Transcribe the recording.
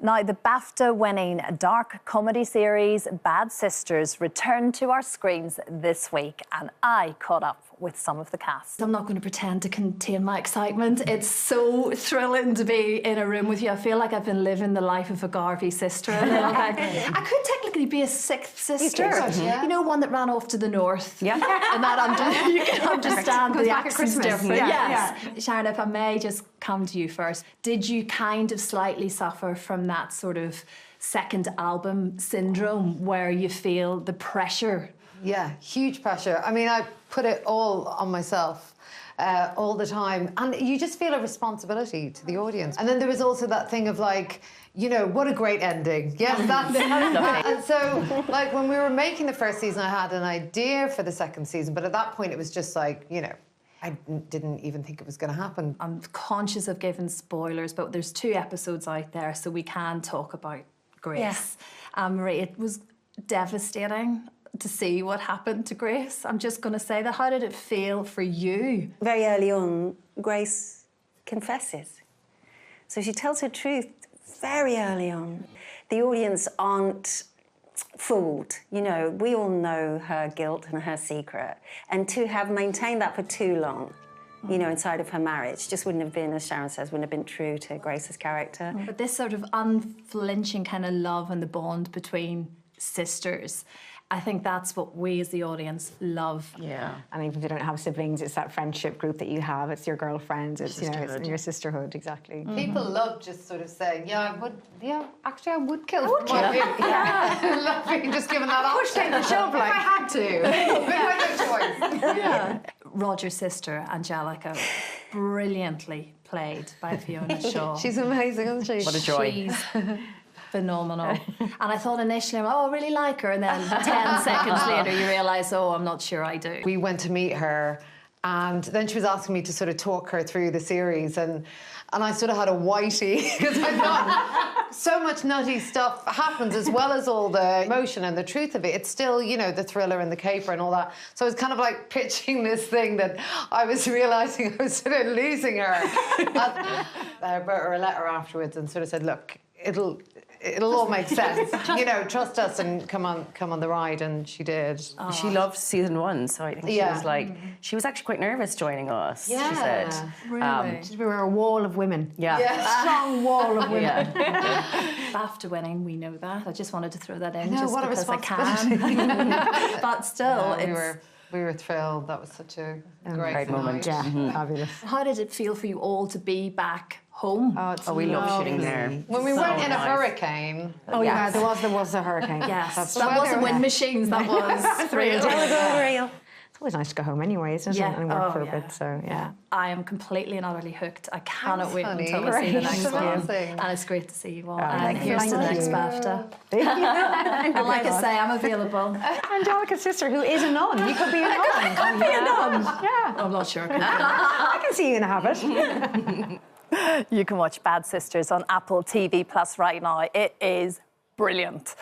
Now, the BAFTA-winning dark comedy series Bad Sisters returned to our screens this week, and I caught up with some of the cast. I'm not going to pretend to contain my excitement. It's so thrilling to be in a room with you. I feel like I've been living the life of a Garvey sister. I could technically be a sixth sister. You know, one that ran off to the north. Yeah. And that you can understand the accent's different. Yeah. Yes. Sharon, if I may just come to you first. Did you kind of slightly suffer from that sort of second album syndrome where you feel the pressure? Yeah, huge pressure. I mean, I put it all on myself all the time. And you just feel a responsibility to the audience. And then there was also that thing of like, you know, what a great ending. Yes, that's And so, like, when we were making the first season, I had an idea for the second season. But at that point, it was just like, you know, I didn't even think it was going to happen. I'm conscious of giving spoilers, but there's 2 episodes out there, so we can talk about Grace. Marie, it was devastating to see what happened to Grace. I'm just going to say that. How did it feel for you? Very early on, Grace confesses. So she tells her truth very early on. The audience aren't fooled. You know, we all know her guilt and her secret. And to have maintained that for too long, you know, inside of her marriage, just wouldn't have been, as Sharon says, wouldn't have been true to Grace's character. But this sort of unflinching kind of love and the bond between sisters, I think that's what we as the audience love. Yeah. And even if you don't have siblings, it's that friendship group that you have. It's your girlfriends. It's, you know, it's your sisterhood, exactly. People love just sort of saying, yeah, actually I would kill I would kill him. I love being just given that option. the job, like. If I had to. If I had no choice. Yeah. Roger's sister, Angelica, brilliantly played by Fiona Shaw. She's amazing, isn't she? What a joy. She's phenomenal. And I thought initially, oh, I really like her. And then 10 seconds later, you realise, oh, I'm not sure I do. We went to meet her, and then she was asking me to sort of talk her through the series, and I sort of had a whitey, because I thought so much nutty stuff happens, as well as all the emotion and the truth of it. It's still, you know, the thriller and the caper and all that. So I was kind of like pitching this thing that I was realising I was sort of losing her. I wrote her a letter afterwards and sort of said, look, it'll all make sense. You know, trust us and come on the ride, and she did. Oh. She loved season 1, so I think she was like, she was actually quite nervous joining us. Yeah. She said, Really? We were a wall of women. yeah. Yeah. Strong wall of women. BAFTA winning, we know that. I just wanted to throw that in know, just what a because I can. But still, we were thrilled. That was such a great moment. Yeah, fabulous. How did it feel for you all to be back home? Oh, we love shooting there. When we weren't in a hurricane. Oh yeah, there was a hurricane. Yes, that wasn't wind machines, that was real. Real. It's always nice to go home anyway, isn't it? And work for a bit, so yeah. I am completely and utterly hooked. I cannot wait honey. until I see the next one. Amazing. And it's great to see you all. thank And you. here's to the Thank next you. BAFTA. Thank you. And like I say, I'm available. Angelica's sister, who is a nun. You could be a nun. Could be a nun. Yeah. I'm not sure. I can see you in a habit. You can watch Bad Sisters on Apple TV Plus right now. It is brilliant.